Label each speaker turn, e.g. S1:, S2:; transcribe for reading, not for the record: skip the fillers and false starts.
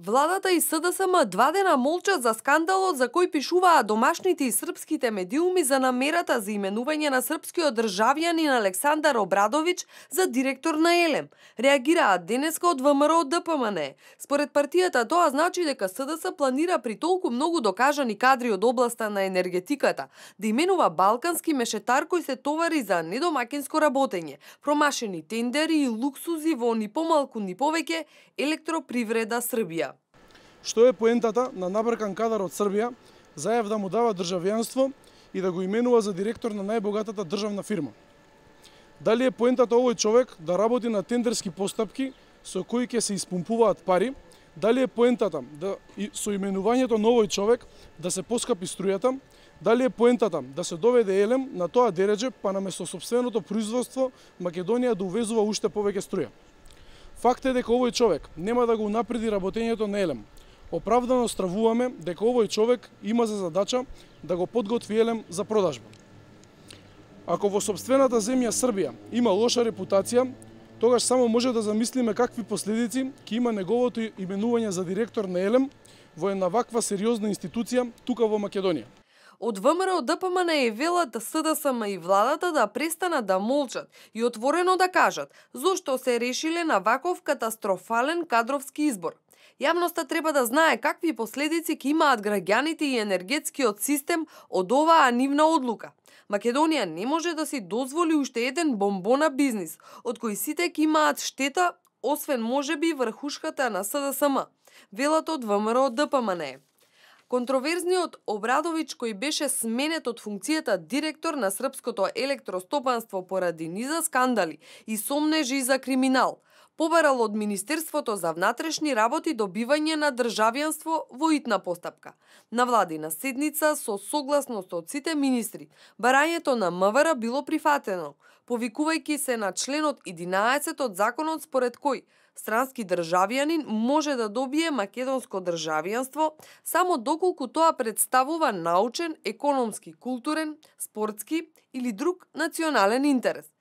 S1: Владата и СДСМ 2 дена молчат за скандалот за кој пишуваат домашните и српските медиуми за намерата за именување на српскиот државјанин Александар Обрадовиќ за директор на ЕЛЕМ. Реагираат денеска од ВМРО ДПМН. Според партијата тоа значи дека СДС планира при толку многу докажани кадри од областа на енергетиката да именува балкански мешетар кој се товари за недомакинско работење, промашени тендери и луксузи во ни помалку ни повеќе Електропривреда Србија.
S2: Што е поентата на набркан кадар од Србија, зајав да му дава државјанство и да го именува за директор на најбогатата државна фирма? Дали е поентата овој човек да работи на тендерски постапки со кои ќе се испумпуваат пари? Дали е поентата да со именувањето на овој човек да се поскапи струјата? Дали е поентата да се доведе ЕЛЕМ на тоа дередже, па наместо сопственото производство Македонија да увезува уште повеќе струја? Факт е дека овој човек нема да го унапреди работењето на ЕЛЕМ. Оправдано стравуваме дека овој човек има за задача да го подготви ЕЛЕМ за продажба. Ако во сопствената земја Србија има лоша репутација, тогаш само може да замислиме какви последици ќе има неговото именување за директор на ЕЛЕМ во една ваква сериозна институција тука во Македонија.
S1: Од ВМРО ДПМН е велат СДСМ и владата да престанат да молчат и отворено да кажат зошто се решиле на ваков катастрофален кадровски избор. Јавноста треба да знае какви последици ќе имаат граѓаните и енергетскиот систем од оваа нивна одлука. Македонија не може да си дозволи уште еден бомбона бизнис, од кој сите ќе имаат штета, освен можеби врхушката на СДСМ, велат од ВМРО ДПМН. Контроверзниот Обрадовиќ, кој беше сменет од функцијата директор на српското електростопанство поради низа скандали и сомнежи за криминал, побарал од Министерството за внатрешни работи добивање на државјанство во итна постапка. На владина седница со согласност од сите министри, барањето на МВР било прифатено, повикувајќи се на членот 11 од законот според кој странски државјанин може да добие македонско државјанство само доколку тоа представува научен, економски, културен, спортски или друг национален интерес.